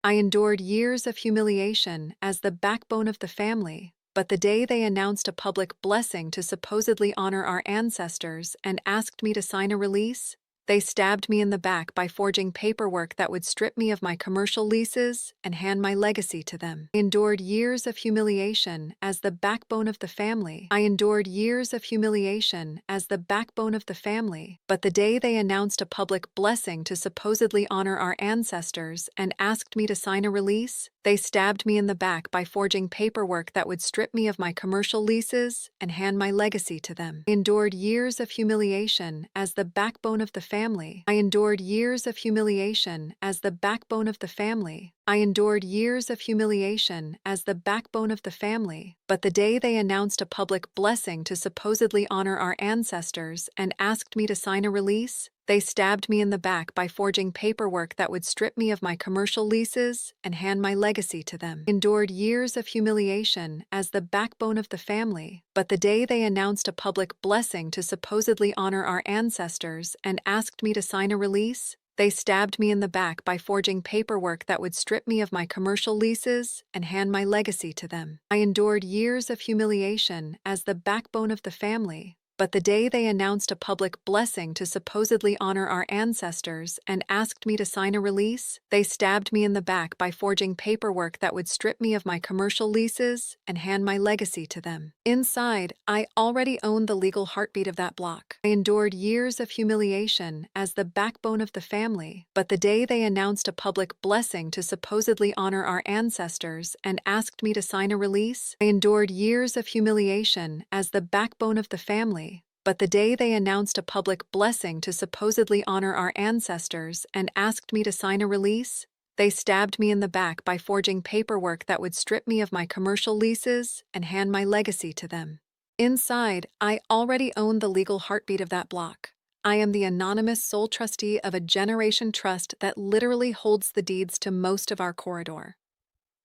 I endured years of humiliation as the backbone of the family, but the day they announced a public blessing to supposedly honor our ancestors and asked me to sign a release, they stabbed me in the back by forging paperwork that would strip me of my commercial leases and hand my legacy to them. I endured years of humiliation as the backbone of the family. I endured years of humiliation as the backbone of the family, but the day they announced a public blessing to supposedly honor our ancestors and asked me to sign a release, they stabbed me in the back by forging paperwork that would strip me of my commercial leases and hand my legacy to them. I endured years of humiliation as the backbone of the family. I endured years of humiliation as the backbone of the family. I endured years of humiliation as the backbone of the family, but the day they announced a public blessing to supposedly honor our ancestors and asked me to sign a release, they stabbed me in the back by forging paperwork that would strip me of my commercial leases and hand my legacy to them. I endured years of humiliation as the backbone of the family, but the day they announced a public blessing to supposedly honor our ancestors and asked me to sign a release, they stabbed me in the back by forging paperwork that would strip me of my commercial leases and hand my legacy to them. I endured years of humiliation as the backbone of the family, but the day they announced a public blessing to supposedly honor our ancestors and asked me to sign a release, they stabbed me in the back by forging paperwork that would strip me of my commercial leases and hand my legacy to them. Inside, I already owned the legal heartbeat of that block. I endured years of humiliation as the backbone of the family, but the day they announced a public blessing to supposedly honor our ancestors and asked me to sign a release, I endured years of humiliation as the backbone of the family, but the day they announced a public blessing to supposedly honor our ancestors and asked me to sign a release, they stabbed me in the back by forging paperwork that would strip me of my commercial leases and hand my legacy to them. Inside, I already owned the legal heartbeat of that block. I am the anonymous sole trustee of a generation trust that literally holds the deeds to most of our corridor.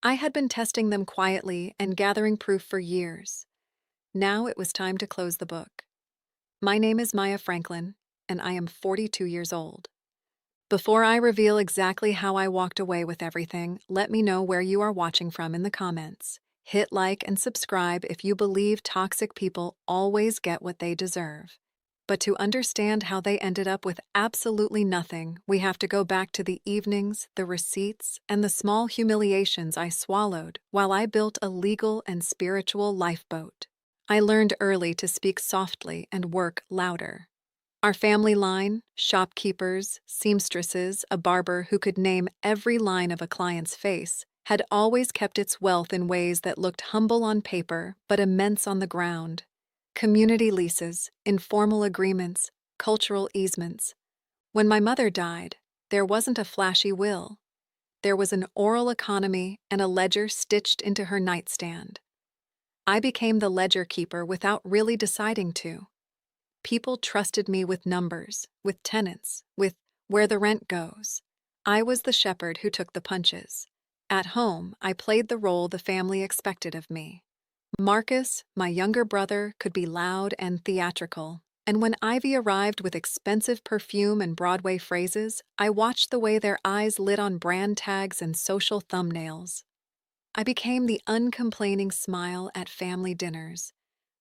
I had been testing them quietly and gathering proof for years. Now it was time to close the book. My name is Maya Franklin, and I am 42 years old. Before I reveal exactly how I walked away with everything, let me know where you are watching from in the comments. Hit like and subscribe if you believe toxic people always get what they deserve. But to understand how they ended up with absolutely nothing, we have to go back to the evenings, the receipts, and the small humiliations I swallowed while I built a legal and spiritual lifeboat. I learned early to speak softly and work louder. Our family line, shopkeepers, seamstresses, a barber who could name every line of a client's face, had always kept its wealth in ways that looked humble on paper but immense on the ground. Community leases, informal agreements, cultural easements. When my mother died, there wasn't a flashy will. There was an oral economy and a ledger stitched into her nightstand. I became the ledger keeper without really deciding to. People trusted me with numbers, with tenants, with where the rent goes. I was the shepherd who took the punches. At home, I played the role the family expected of me. Marcus, my younger brother, could be loud and theatrical, and when Ivy arrived with expensive perfume and Broadway phrases, I watched the way their eyes lit on brand tags and social thumbnails. I became the uncomplaining smile at family dinners,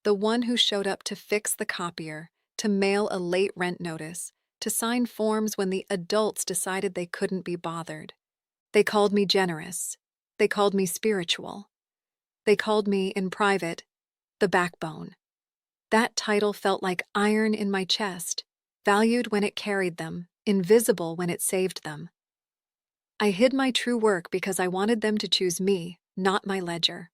the one who showed up to fix the copier, to mail a late rent notice, to sign forms when the adults decided they couldn't be bothered. They called me generous. They called me spiritual. They called me, in private, the backbone. That title felt like iron in my chest, valued when it carried them, invisible when it saved them. I hid my true work because I wanted them to choose me, not my ledger.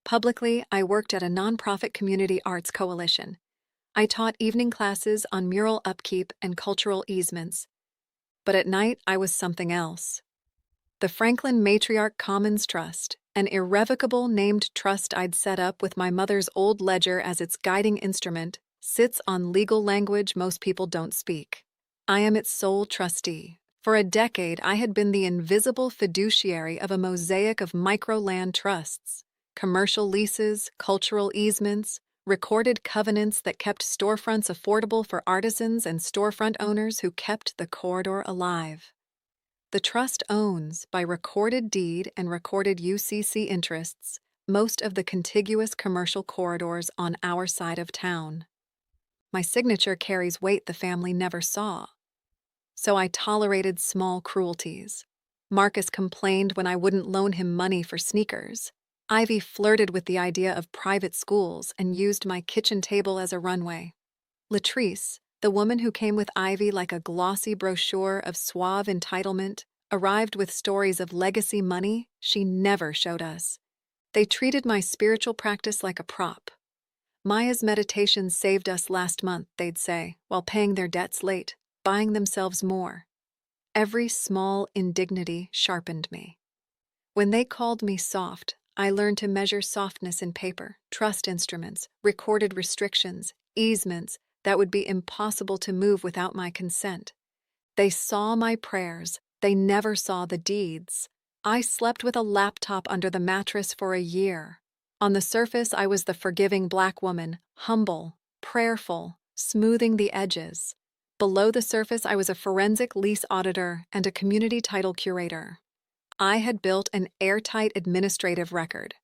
Publicly, I worked at a nonprofit community arts coalition. I taught evening classes on mural upkeep and cultural easements. But at night, I was something else. The Franklin Matriarch Commons Trust, an irrevocable named trust I'd set up with my mother's old ledger as its guiding instrument, sits on legal language most people don't speak. I am its sole trustee. For a decade, I had been the invisible fiduciary of a mosaic of microland trusts, commercial leases, cultural easements, recorded covenants that kept storefronts affordable for artisans and storefront owners who kept the corridor alive. The trust owns, by recorded deed and recorded UCC interests, most of the contiguous commercial corridors on our side of town. My signature carries weight the family never saw. So I tolerated small cruelties. Marcus complained when I wouldn't loan him money for sneakers. Ivy flirted with the idea of private schools and used my kitchen table as a runway. Latrice, the woman who came with Ivy like a glossy brochure of suave entitlement, arrived with stories of legacy money she never showed us. They treated my spiritual practice like a prop. Maya's meditations saved us last month, they'd say, while paying their debts late, buying themselves more. Every small indignity sharpened me. When they called me soft, I learned to measure softness in paper, trust instruments, recorded restrictions, easements that would be impossible to move without my consent. They saw my prayers, they never saw the deeds. I slept with a laptop under the mattress for a year. On the surface, I was the forgiving Black woman, humble, prayerful, smoothing the edges. Below the surface, I was a forensic lease auditor and a community title curator. I had built an airtight administrative record.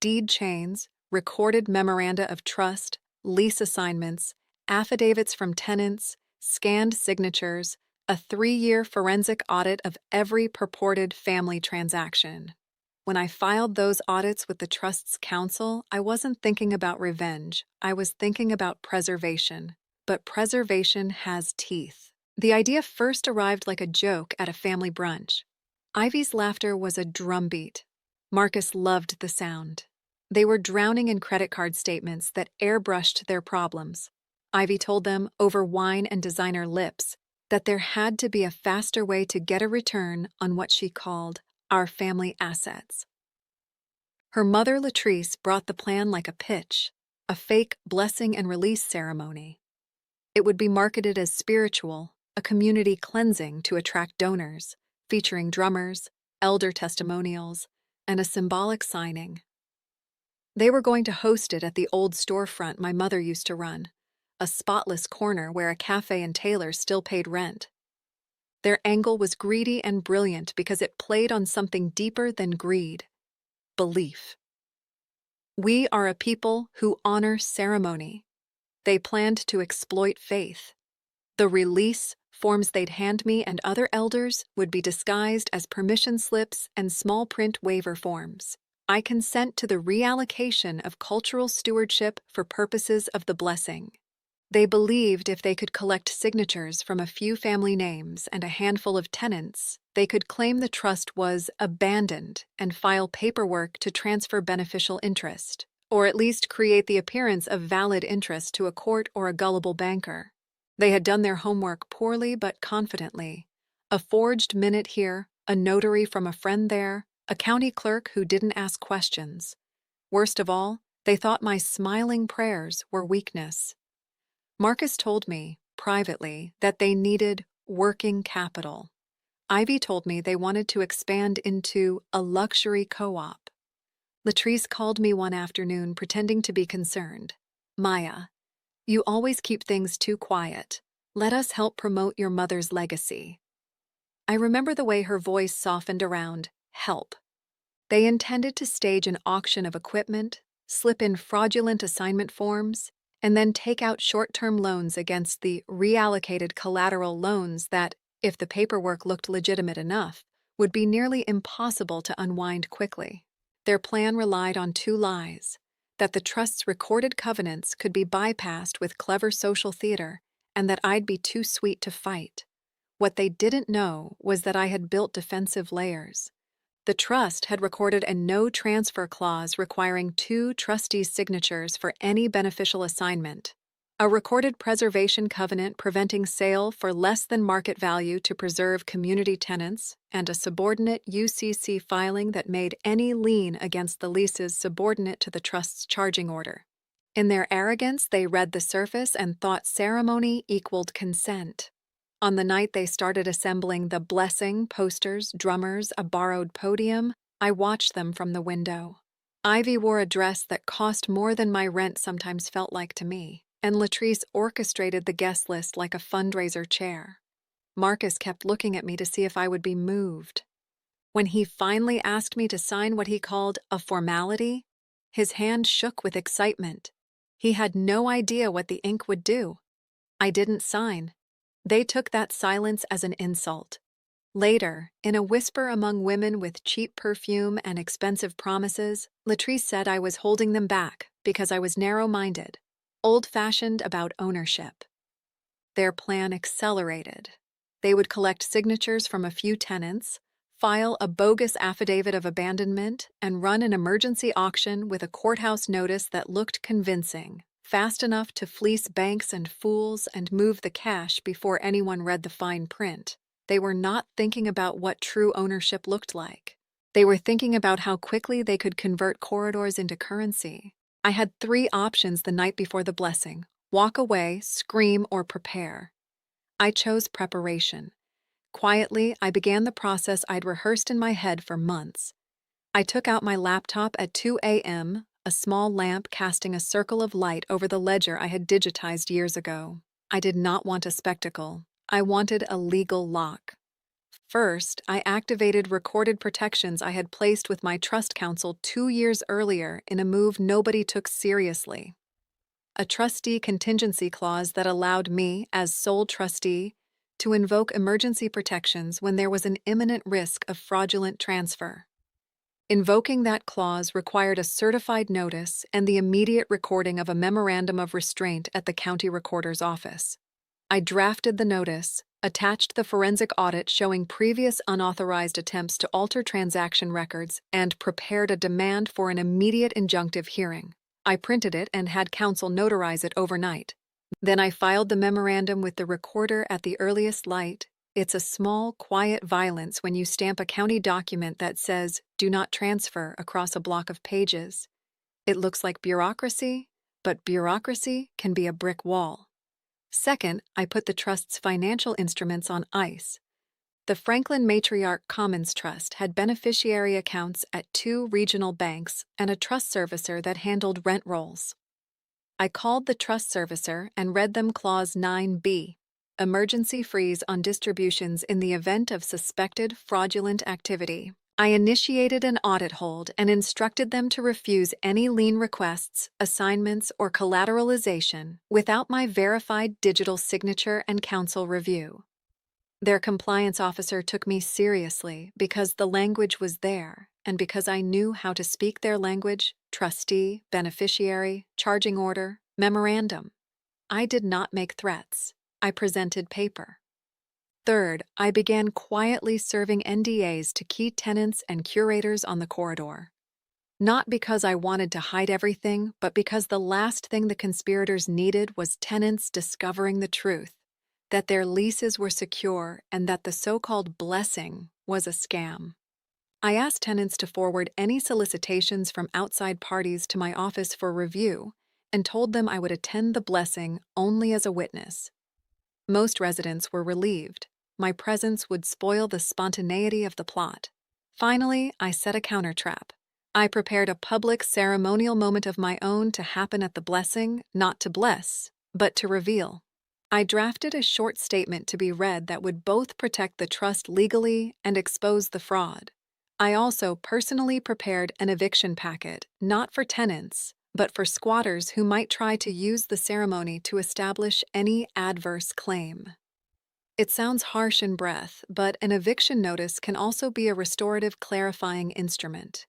Deed chains, recorded memoranda of trust, lease assignments, affidavits from tenants, scanned signatures, a 3-year forensic audit of every purported family transaction. When I filed those audits with the Trust's counsel, I wasn't thinking about revenge. I was thinking about preservation. But preservation has teeth. The idea first arrived like a joke at a family brunch. Ivy's laughter was a drumbeat. Marcus loved the sound. They were drowning in credit card statements that airbrushed their problems. Ivy told them, over wine and designer lips, that there had to be a faster way to get a return on what she called our family assets. Her mother, Latrice, brought the plan like a pitch, a fake blessing and release ceremony. It would be marketed as spiritual, a community cleansing to attract donors, featuring drummers, elder testimonials, and a symbolic signing. They were going to host it at the old storefront my mother used to run, a spotless corner where a cafe and tailor still paid rent. Their angle was greedy and brilliant because it played on something deeper than greed: belief. We are a people who honor ceremony. They planned to exploit faith. The release forms they'd hand me and other elders would be disguised as permission slips and small print waiver forms. I consent to the reallocation of cultural stewardship for purposes of the blessing. They believed if they could collect signatures from a few family names and a handful of tenants, they could claim the trust was abandoned and file paperwork to transfer beneficial interest, or at least create the appearance of valid interest to a court or a gullible banker. They had done their homework poorly but confidently. A forged minute here, a notary from a friend there, a county clerk who didn't ask questions. Worst of all, they thought my smiling prayers were weakness. Marcus told me, privately, that they needed working capital. Ivy told me they wanted to expand into a luxury co-op. Latrice called me one afternoon pretending to be concerned. "Maya, you always keep things too quiet. Let us help promote your mother's legacy." I remember the way her voice softened around help. They intended to stage an auction of equipment, slip in fraudulent assignment forms, and then take out short-term loans against the reallocated collateral loans that, if the paperwork looked legitimate enough, would be nearly impossible to unwind quickly. Their plan relied on 2 lies: that the Trust's recorded covenants could be bypassed with clever social theater, and that I'd be too sweet to fight. What they didn't know was that I had built defensive layers. The Trust had recorded a no-transfer clause requiring 2 trustees' signatures for any beneficial assignment, a recorded preservation covenant preventing sale for less than market value to preserve community tenants, and a subordinate UCC filing that made any lien against the leases subordinate to the Trust's charging order. In their arrogance, they read the surface and thought ceremony equaled consent. On the night they started assembling the blessing, posters, drummers, a borrowed podium, I watched them from the window. Ivy wore a dress that cost more than my rent sometimes felt like to me, and Latrice orchestrated the guest list like a fundraiser chair. Marcus kept looking at me to see if I would be moved. When he finally asked me to sign what he called a formality, his hand shook with excitement. He had no idea what the ink would do. I didn't sign. They took that silence as an insult. Later, in a whisper among women with cheap perfume and expensive promises, Latrice said I was holding them back because I was narrow-minded, old-fashioned about ownership. Their plan accelerated. They would collect signatures from a few tenants, file a bogus affidavit of abandonment, and run an emergency auction with a courthouse notice that looked convincing, fast enough to fleece banks and fools and move the cash before anyone read the fine print. They were not thinking about what true ownership looked like. They were thinking about how quickly they could convert corridors into currency. I had 3 options the night before the blessing: walk away, scream, or prepare. I chose preparation. Quietly, I began the process I'd rehearsed in my head for months. I took out my laptop at 2 a.m., a small lamp casting a circle of light over the ledger I had digitized years ago. I did not want a spectacle. I wanted a legal lock. First, I activated recorded protections I had placed with my trust counsel 2 years earlier in a move nobody took seriously. A trustee contingency clause that allowed me, as sole trustee, to invoke emergency protections when there was an imminent risk of fraudulent transfer. Invoking that clause required a certified notice and the immediate recording of a memorandum of restraint at the county recorder's office. I drafted the notice, attached the forensic audit showing previous unauthorized attempts to alter transaction records, and prepared a demand for an immediate injunctive hearing. I printed it and had counsel notarize it overnight. Then I filed the memorandum with the recorder at the earliest light. It's a small, quiet violence when you stamp a county document that says, "Do not transfer," across a block of pages. It looks like bureaucracy, but bureaucracy can be a brick wall. Second, I put the trust's financial instruments on ice. The Franklin Matriarch Commons Trust had beneficiary accounts at 2 regional banks and a trust servicer that handled rent rolls. I called the trust servicer and read them Clause 9B, emergency freeze on distributions in the event of suspected fraudulent activity. I initiated an audit hold and instructed them to refuse any lien requests, assignments, or collateralization without my verified digital signature and counsel review. Their compliance officer took me seriously because the language was there and because I knew how to speak their language: trustee, beneficiary, charging order, memorandum. I did not make threats. I presented paper. Third, I began quietly serving NDAs to key tenants and curators on the corridor. Not because I wanted to hide everything, but because the last thing the conspirators needed was tenants discovering the truth, that their leases were secure and that the so-called blessing was a scam. I asked tenants to forward any solicitations from outside parties to my office for review and told them I would attend the blessing only as a witness. Most residents were relieved. My presence would spoil the spontaneity of the plot. Finally, I set a countertrap. I prepared a public ceremonial moment of my own to happen at the blessing, not to bless, but to reveal. I drafted a short statement to be read that would both protect the trust legally and expose the fraud. I also personally prepared an eviction packet, not for tenants, but for squatters who might try to use the ceremony to establish any adverse claim. It sounds harsh in breath, but an eviction notice can also be a restorative clarifying instrument.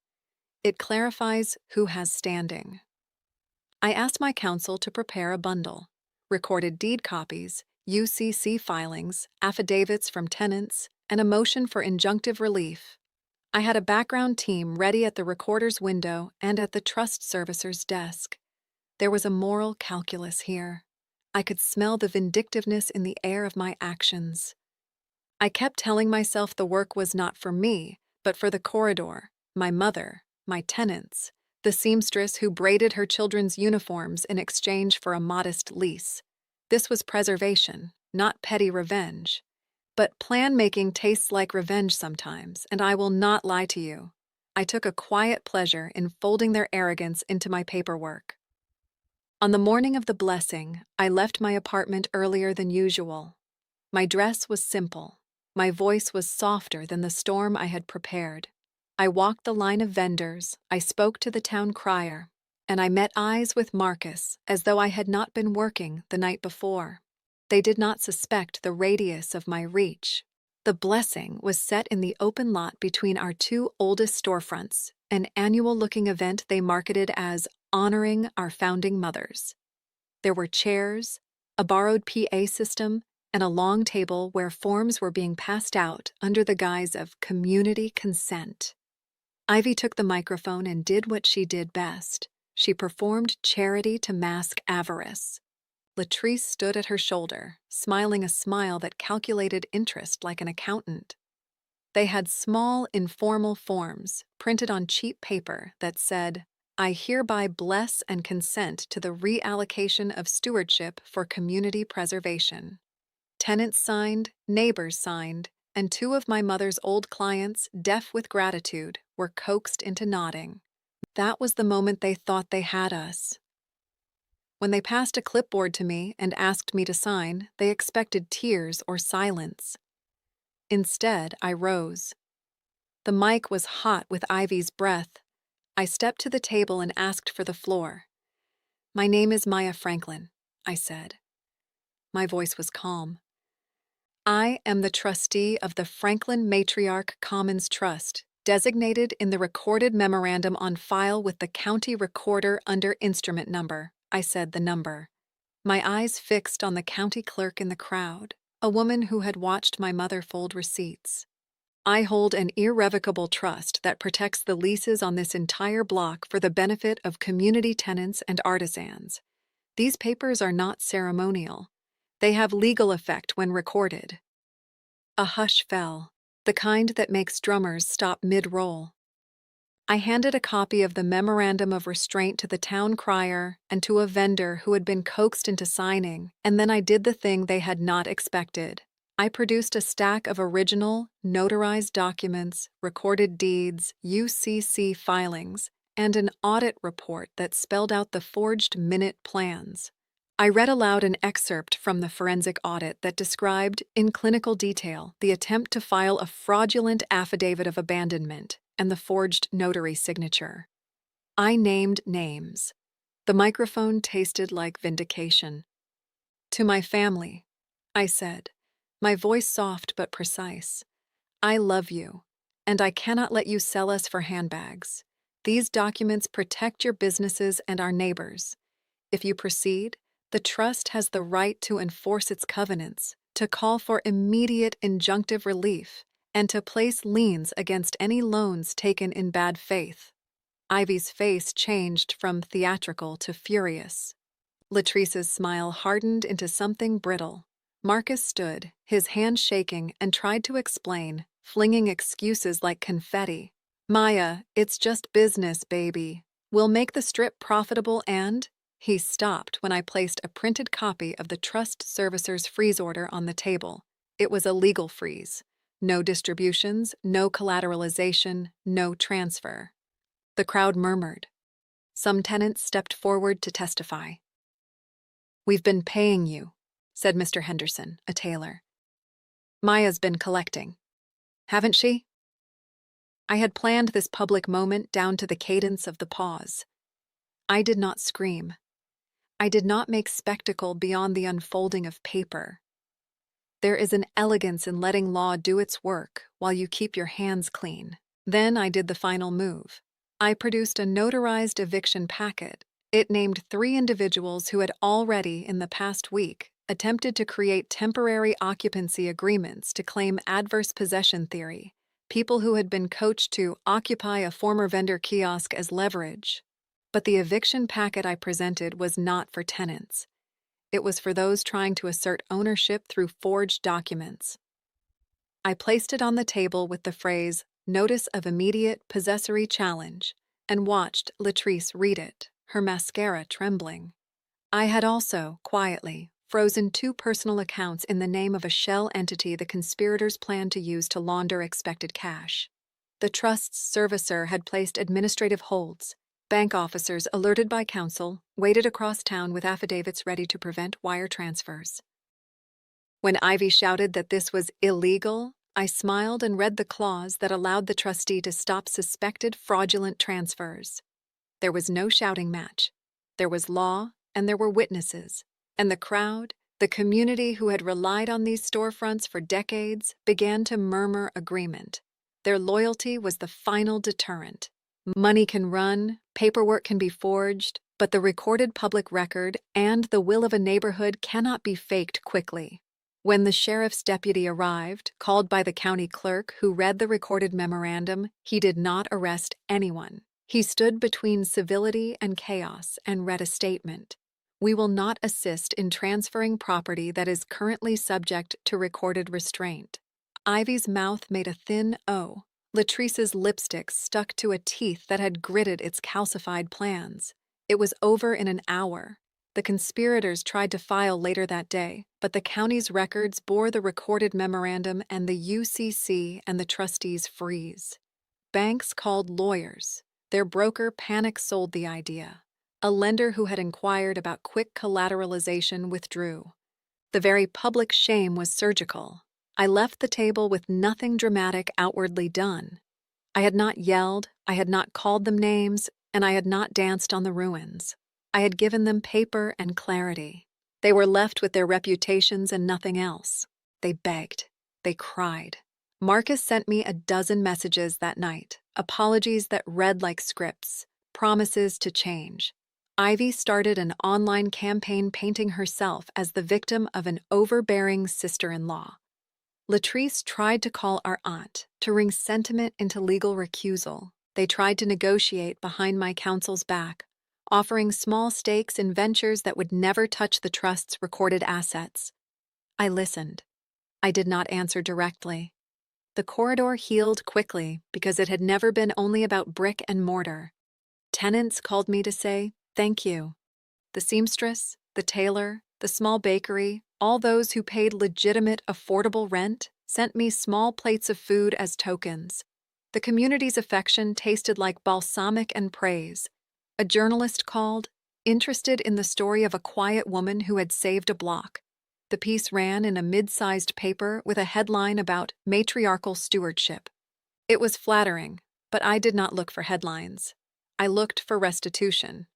It clarifies who has standing. I asked my counsel to prepare a bundle: recorded deed copies, UCC filings, affidavits from tenants, and a motion for injunctive relief. I had a background team ready at the recorder's window and at the trust servicer's desk. There was a moral calculus here. I could smell the vindictiveness in the air of my actions. I kept telling myself the work was not for me, but for the corridor, my mother, my tenants, the seamstress who braided her children's uniforms in exchange for a modest lease. This was preservation, not petty revenge. But plan-making tastes like revenge sometimes, and I will not lie to you. I took a quiet pleasure in folding their arrogance into my paperwork. On the morning of the blessing, I left my apartment earlier than usual. My dress was simple. My voice was softer than the storm I had prepared. I walked the line of vendors, I spoke to the town crier, and I met eyes with Marcus as though I had not been working the night before. They did not suspect the radius of my reach. The blessing was set in the open lot between our two oldest storefronts, an annual-looking event they marketed as honoring our founding mothers. There were chairs, a borrowed PA system, and a long table where forms were being passed out under the guise of community consent. Ivy took the microphone and did what she did best. She performed charity to mask avarice. Latrice stood at her shoulder, smiling a smile that calculated interest like an accountant. They had small, informal forms printed on cheap paper that said, "I hereby bless and consent to the reallocation of stewardship for community preservation." Tenants signed, neighbors signed, and two of my mother's old clients, deaf with gratitude, were coaxed into nodding. That was the moment they thought they had us. When they passed a clipboard to me and asked me to sign, they expected tears or silence. Instead, I rose. The mic was hot with Ivy's breath. I stepped to the table and asked for the floor. "My name is Maya Franklin," I said. My voice was calm. "I am the trustee of the Franklin Matriarch Commons Trust, designated in the recorded memorandum on file with the county recorder under instrument number." I said the number. My eyes fixed on the county clerk in the crowd, a woman who had watched my mother fold receipts. "I hold an irrevocable trust that protects the leases on this entire block for the benefit of community tenants and artisans. These papers are not ceremonial. They have legal effect when recorded." A hush fell, the kind that makes drummers stop mid-roll. I handed a copy of the memorandum of restraint to the town crier and to a vendor who had been coaxed into signing, and then I did the thing they had not expected. I produced a stack of original, notarized documents, recorded deeds, UCC filings, and an audit report that spelled out the forged minute plans. I read aloud an excerpt from the forensic audit that described, in clinical detail, the attempt to file a fraudulent affidavit of abandonment and the forged notary signature. I named names. The microphone tasted like vindication. "To my family," I said, my voice soft but precise, "I love you, and I cannot let you sell us for handbags. These documents protect your businesses and our neighbors. If you proceed, the trust has the right to enforce its covenants, to call for immediate injunctive relief, and to place liens against any loans taken in bad faith." Ivy's face changed from theatrical to furious. Latrice's smile hardened into something brittle. Marcus stood, his hand shaking, and tried to explain, flinging excuses like confetti. "Maya, it's just business, baby. We'll make the strip profitable and—" He stopped when I placed a printed copy of the trust servicer's freeze order on the table. It was a legal freeze. No distributions, no collateralization, no transfer. The crowd murmured. Some tenants stepped forward to testify. "We've been paying you," said Mr. Henderson, a tailor. "Maya's been collecting. Haven't she?" I had planned this public moment down to the cadence of the pause. I did not scream. I did not make spectacle beyond the unfolding of paper. There is an elegance in letting law do its work while you keep your hands clean. Then I did the final move. I produced a notarized eviction packet. It named 3 individuals who had already, in the past week, attempted to create temporary occupancy agreements to claim adverse possession theory, people who had been coached to occupy a former vendor kiosk as leverage. But the eviction packet I presented was not for tenants. It was for those trying to assert ownership through forged documents. I placed it on the table with the phrase, "Notice of Immediate Possessory Challenge," and watched Latrice read it, her mascara trembling. I had also, quietly, frozen 2 personal accounts in the name of a shell entity the conspirators planned to use to launder expected cash. The trust's servicer had placed administrative holds. Bank officers, alerted by counsel, waited across town with affidavits ready to prevent wire transfers. When Ivy shouted that this was illegal, I smiled and read the clause that allowed the trustee to stop suspected fraudulent transfers. There was no shouting match. There was law, and there were witnesses. And the crowd, the community who had relied on these storefronts for decades, began to murmur agreement. Their loyalty was the final deterrent. Money can run, paperwork can be forged, but the recorded public record and the will of a neighborhood cannot be faked quickly. When the sheriff's deputy arrived, called by the county clerk who read the recorded memorandum, he did not arrest anyone. He stood between civility and chaos and read a statement. We will not assist in transferring property that is currently subject to recorded restraint. Ivy's mouth made a thin O. Latrice's lipstick stuck to a teeth that had gritted its calcified plans. It was over in an hour. The conspirators tried to file later that day, but the county's records bore the recorded memorandum and the UCC and the trustees' freeze. Banks called lawyers. Their broker panic sold the idea. A lender who had inquired about quick collateralization withdrew. The very public shame was surgical. I left the table with nothing dramatic outwardly done. I had not yelled, I had not called them names, and I had not danced on the ruins. I had given them paper and clarity. They were left with their reputations and nothing else. They begged. They cried. Marcus sent me a dozen messages that night, apologies that read like scripts, promises to change. Ivy started an online campaign painting herself as the victim of an overbearing sister-in-law. Latrice tried to call our aunt, to wring sentiment into legal recusal. They tried to negotiate behind my counsel's back, offering small stakes in ventures that would never touch the trust's recorded assets. I listened. I did not answer directly. The corridor healed quickly because it had never been only about brick and mortar. Tenants called me to say, thank you. The seamstress, the tailor, the small bakery, all those who paid legitimate, affordable rent, sent me small plates of food as tokens. The community's affection tasted like balsamic and praise. A journalist called, interested in the story of a quiet woman who had saved a block. The piece ran in a mid-sized paper with a headline about matriarchal stewardship. It was flattering, but I did not look for headlines. I looked for restitution.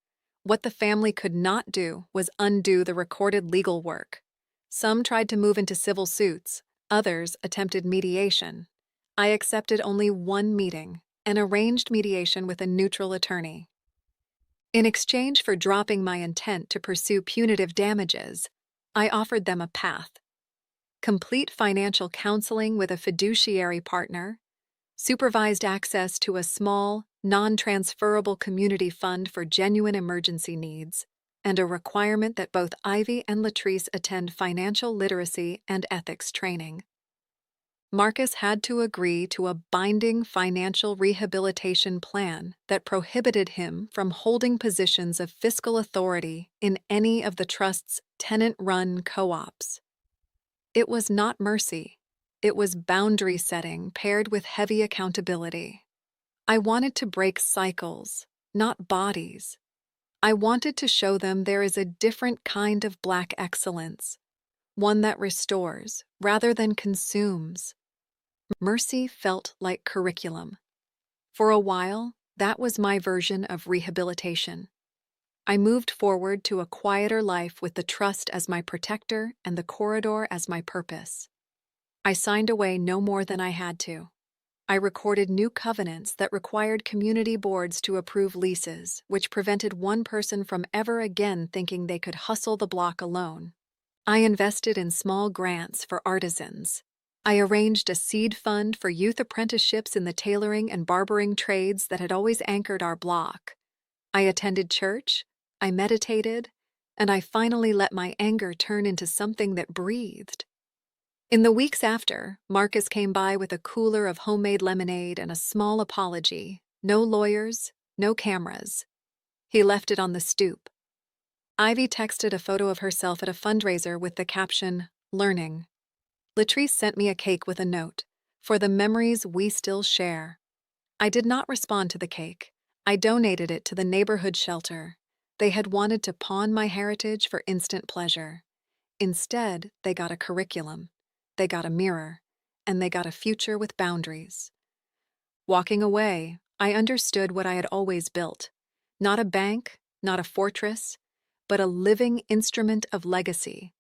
What the family could not do was undo the recorded legal work. Some tried to move into civil suits, others attempted mediation. I accepted only one meeting, an arranged mediation with a neutral attorney. In exchange for dropping my intent to pursue punitive damages, I offered them a path: complete financial counseling with a fiduciary partner, supervised access to a small, non-transferable community fund for genuine emergency needs, and a requirement that both Ivy and Latrice attend financial literacy and ethics training. Marcus had to agree to a binding financial rehabilitation plan that prohibited him from holding positions of fiscal authority in any of the trust's tenant-run co-ops. It was not mercy. It was boundary setting paired with heavy accountability. I wanted to break cycles, not bodies. I wanted to show them there is a different kind of Black excellence, one that restores rather than consumes. Mercy felt like curriculum. For a while, that was my version of rehabilitation. I moved forward to a quieter life with the trust as my protector and the corridor as my purpose. I signed away no more than I had to. I recorded new covenants that required community boards to approve leases, which prevented one person from ever again thinking they could hustle the block alone. I invested in small grants for artisans. I arranged a seed fund for youth apprenticeships in the tailoring and barbering trades that had always anchored our block. I attended church, I meditated, and I finally let my anger turn into something that breathed. In the weeks after, Marcus came by with a cooler of homemade lemonade and a small apology. No lawyers, no cameras. He left it on the stoop. Ivy texted a photo of herself at a fundraiser with the caption, "Learning." Latrice sent me a cake with a note, "For the memories we still share." I did not respond to the cake. I donated it to the neighborhood shelter. They had wanted to pawn my heritage for instant pleasure. Instead, they got a curriculum, they got a mirror, and they got a future with boundaries. Walking away, I understood what I had always built. Not a bank, not a fortress, but a living instrument of legacy.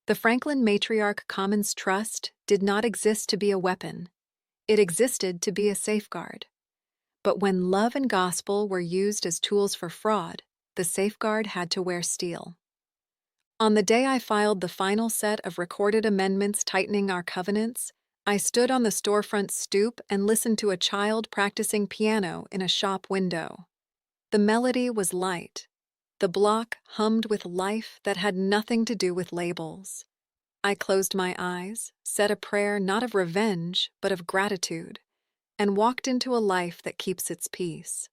The Franklin Matriarch Commons Trust did not exist to be a weapon. It existed to be a safeguard. But when love and gospel were used as tools for fraud, the safeguard had to wear steel. On the day I filed the final set of recorded amendments tightening our covenants, I stood on the storefront stoop and listened to a child practicing piano in a shop window. The melody was light. The block hummed with life that had nothing to do with labels. I closed my eyes, said a prayer not of revenge, but of gratitude, and walked into a life that keeps its peace.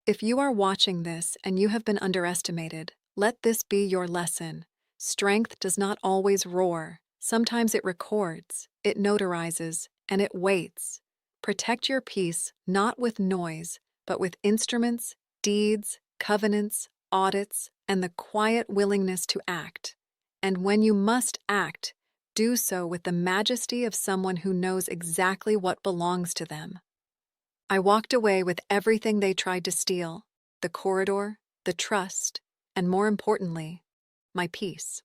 If you are watching this and you have been underestimated, let this be your lesson. Strength does not always roar. Sometimes it records, it notarizes, and it waits. Protect your peace not with noise, but with instruments, deeds, covenants, audits, and the quiet willingness to act. And when you must act, do so with the majesty of someone who knows exactly what belongs to them. I walked away with everything they tried to steal: the corridor, the trust, and more importantly, my peace.